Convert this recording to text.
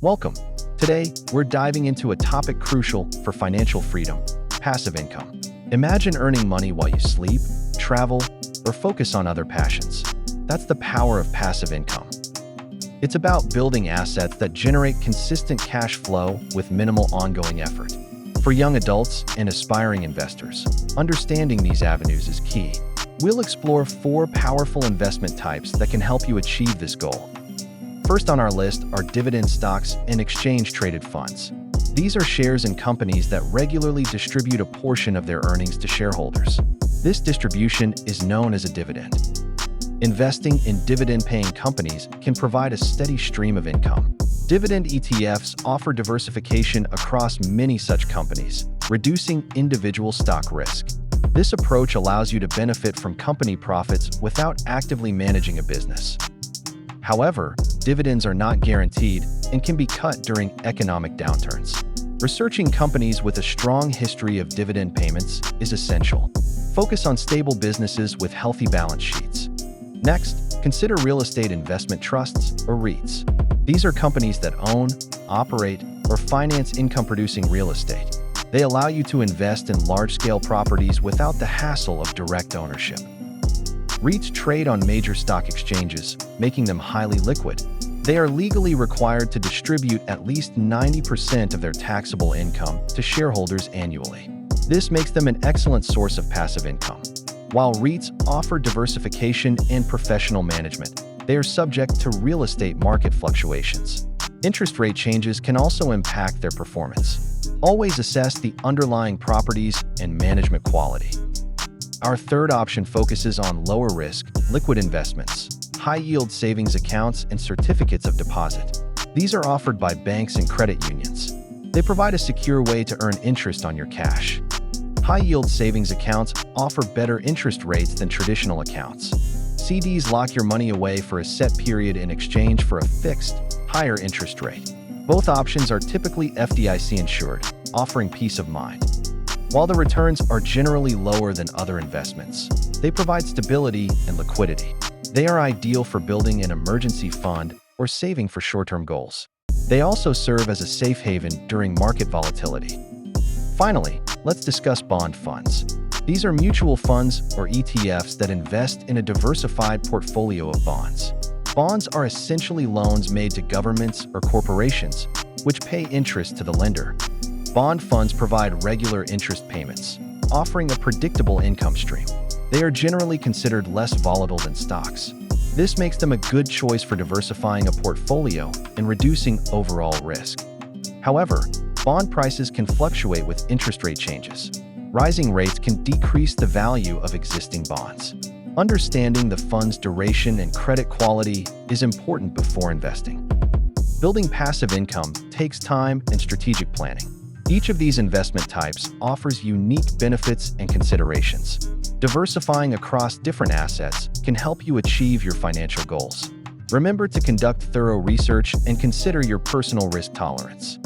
Welcome. Today, we're diving into a topic crucial for financial freedom: passive income. Imagine earning money while you sleep, travel, or focus on other passions. That's the power of passive income. It's about building assets that generate consistent cash flow with minimal ongoing effort. For young adults and aspiring investors, understanding these avenues is key. We'll explore 4 powerful investment types that can help you achieve this goal. First on our list are dividend stocks and exchange-traded funds. These are shares in companies that regularly distribute a portion of their earnings to shareholders. This distribution is known as a dividend. Investing in dividend-paying companies can provide a steady stream of income. Dividend ETFs offer diversification across many such companies, reducing individual stock risk. This approach allows you to benefit from company profits without actively managing a business. However, dividends are not guaranteed and can be cut during economic downturns. Researching companies with a strong history of dividend payments is essential. Focus on stable businesses with healthy balance sheets. Next, consider real estate investment trusts or REITs. These are companies that own, operate, or finance income-producing real estate. They allow you to invest in large-scale properties without the hassle of direct ownership. REITs trade on major stock exchanges, making them highly liquid. They are legally required to distribute at least 90% of their taxable income to shareholders annually. This makes them an excellent source of passive income. While REITs offer diversification and professional management, they are subject to real estate market fluctuations. Interest rate changes can also impact their performance. Always assess the underlying properties and management quality. Our third option focuses on lower-risk, liquid investments, high-yield savings accounts, and certificates of deposit. These are offered by banks and credit unions. They provide a secure way to earn interest on your cash. High-yield savings accounts offer better interest rates than traditional accounts. CDs lock your money away for a set period in exchange for a fixed, higher interest rate. Both options are typically FDIC insured, offering peace of mind. While the returns are generally lower than other investments, they provide stability and liquidity. They are ideal for building an emergency fund or saving for short-term goals. They also serve as a safe haven during market volatility. Finally, let's discuss bond funds. These are mutual funds or ETFs that invest in a diversified portfolio of bonds. Bonds are essentially loans made to governments or corporations, which pay interest to the lender. Bond funds provide regular interest payments, offering a predictable income stream. They are generally considered less volatile than stocks. This makes them a good choice for diversifying a portfolio and reducing overall risk. However, bond prices can fluctuate with interest rate changes. Rising rates can decrease the value of existing bonds. Understanding the fund's duration and credit quality is important before investing. Building passive income takes time and strategic planning. Each of these investment types offers unique benefits and considerations. Diversifying across different assets can help you achieve your financial goals. Remember to conduct thorough research and consider your personal risk tolerance.